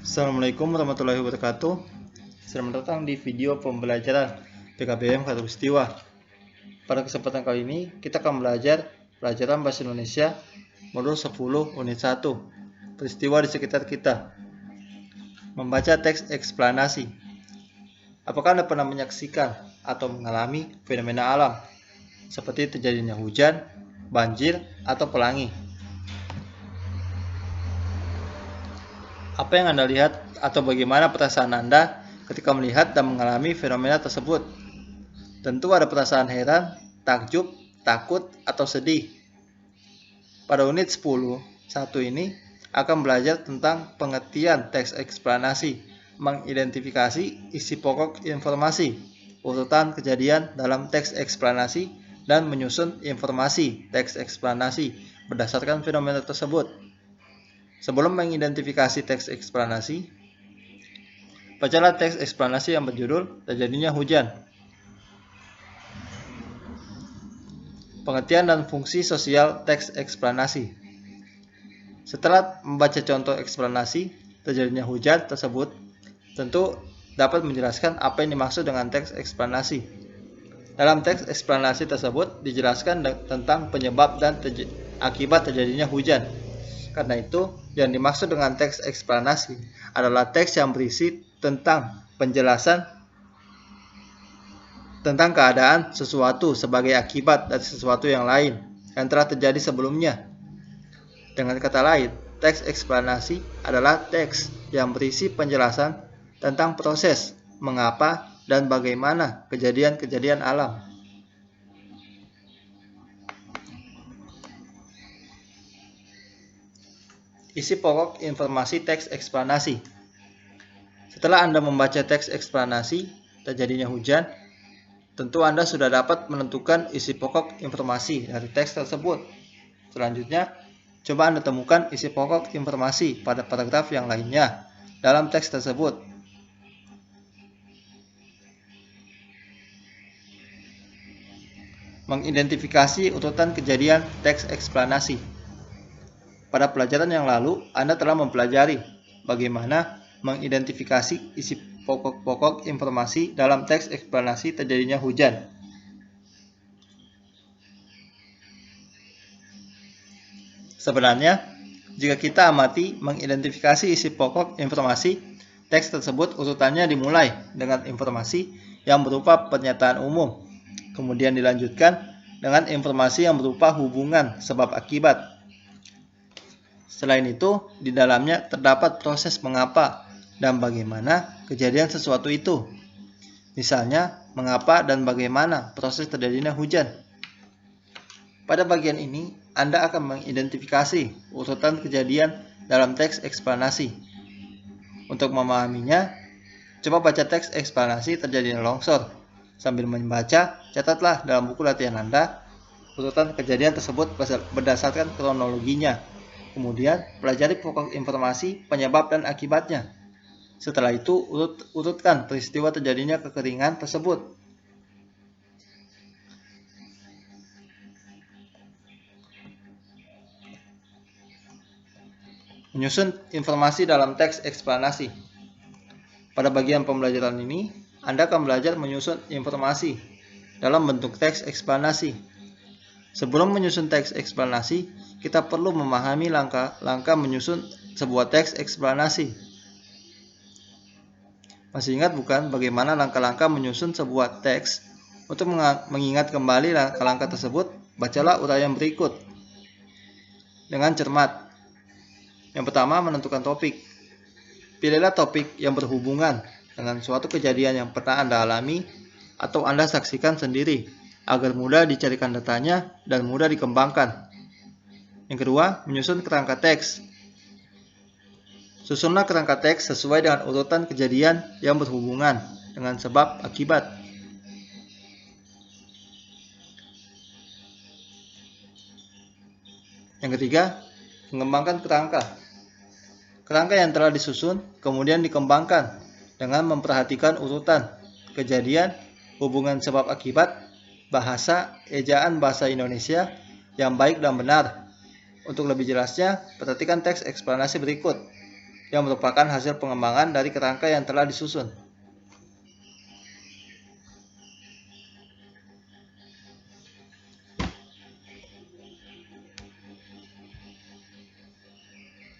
Assalamualaikum warahmatullahi wabarakatuh. Selamat datang di video pembelajaran PKBM Khatulistiwa. Pada kesempatan kali ini kita akan belajar pelajaran Bahasa Indonesia modul 10 unit 1, peristiwa di sekitar kita. Membaca teks eksplanasi. Apakah Anda pernah menyaksikan atau mengalami fenomena alam seperti terjadinya hujan, banjir, atau pelangi? Apa yang Anda lihat atau bagaimana perasaan Anda ketika melihat dan mengalami fenomena tersebut? Tentu ada perasaan heran, takjub, takut, atau sedih. Pada unit 10.1 ini akan belajar tentang pengertian teks eksplanasi, mengidentifikasi isi pokok informasi, urutan kejadian dalam teks eksplanasi, dan menyusun informasi teks eksplanasi berdasarkan fenomena tersebut. Sebelum mengidentifikasi teks eksplanasi, bacalah teks eksplanasi yang berjudul Terjadinya Hujan. Pengertian dan fungsi sosial teks eksplanasi. Setelah membaca contoh eksplanasi terjadinya hujan tersebut, tentu dapat menjelaskan apa yang dimaksud dengan teks eksplanasi. Dalam teks eksplanasi tersebut dijelaskan tentang penyebab dan akibat terjadinya hujan. Karena itu, yang dimaksud dengan teks eksplanasi adalah teks yang berisi tentang penjelasan tentang keadaan sesuatu sebagai akibat dari sesuatu yang lain yang telah terjadi sebelumnya. Dengan kata lain, teks eksplanasi adalah teks yang berisi penjelasan tentang proses, mengapa, dan bagaimana kejadian-kejadian alam. Isi pokok informasi teks eksplanasi. Setelah Anda membaca teks eksplanasi terjadinya hujan, tentu Anda sudah dapat menentukan isi pokok informasi dari teks tersebut. Selanjutnya, coba Anda temukan isi pokok informasi pada paragraf yang lainnya dalam teks tersebut. Mengidentifikasi urutan kejadian teks eksplanasi. Pada pelajaran yang lalu, Anda telah mempelajari bagaimana mengidentifikasi isi pokok-pokok informasi dalam teks eksplanasi terjadinya hujan. Sebenarnya, jika kita amati mengidentifikasi isi pokok informasi, teks tersebut urutannya dimulai dengan informasi yang berupa pernyataan umum, kemudian dilanjutkan dengan informasi yang berupa hubungan sebab akibat. Selain itu, di dalamnya terdapat proses mengapa dan bagaimana kejadian sesuatu itu. Misalnya, mengapa dan bagaimana proses terjadinya hujan. Pada bagian ini, Anda akan mengidentifikasi urutan kejadian dalam teks eksplanasi. Untuk memahaminya, coba baca teks eksplanasi terjadinya longsor. Sambil membaca, catatlah dalam buku latihan Anda urutan kejadian tersebut berdasarkan kronologinya. Kemudian, pelajari pokok informasi, penyebab, dan akibatnya. Setelah itu, urutkan peristiwa terjadinya kekeringan tersebut. Menyusun informasi dalam teks eksplanasi. Pada bagian pembelajaran ini, Anda akan belajar menyusun informasi dalam bentuk teks eksplanasi. Sebelum menyusun teks eksplanasi, kita perlu memahami langkah-langkah menyusun sebuah teks eksplanasi. Masih ingat bukan bagaimana langkah-langkah menyusun sebuah teks? Untuk mengingat kembali langkah-langkah tersebut, bacalah uraian berikut dengan cermat. Yang pertama, menentukan topik. Pilihlah topik yang berhubungan dengan suatu kejadian yang pernah Anda alami atau Anda saksikan sendiri, agar mudah dicarikan datanya dan mudah dikembangkan. Yang kedua, menyusun kerangka teks. Susunlah kerangka teks sesuai dengan urutan kejadian yang berhubungan dengan sebab akibat. Yang ketiga, mengembangkan kerangka. Kerangka yang telah disusun kemudian dikembangkan dengan memperhatikan urutan kejadian, hubungan sebab akibat, bahasa, ejaan bahasa Indonesia yang baik dan benar. Untuk lebih jelasnya, perhatikan teks eksplanasi berikut. yang merupakan hasil pengembangan dari kerangka yang telah disusun.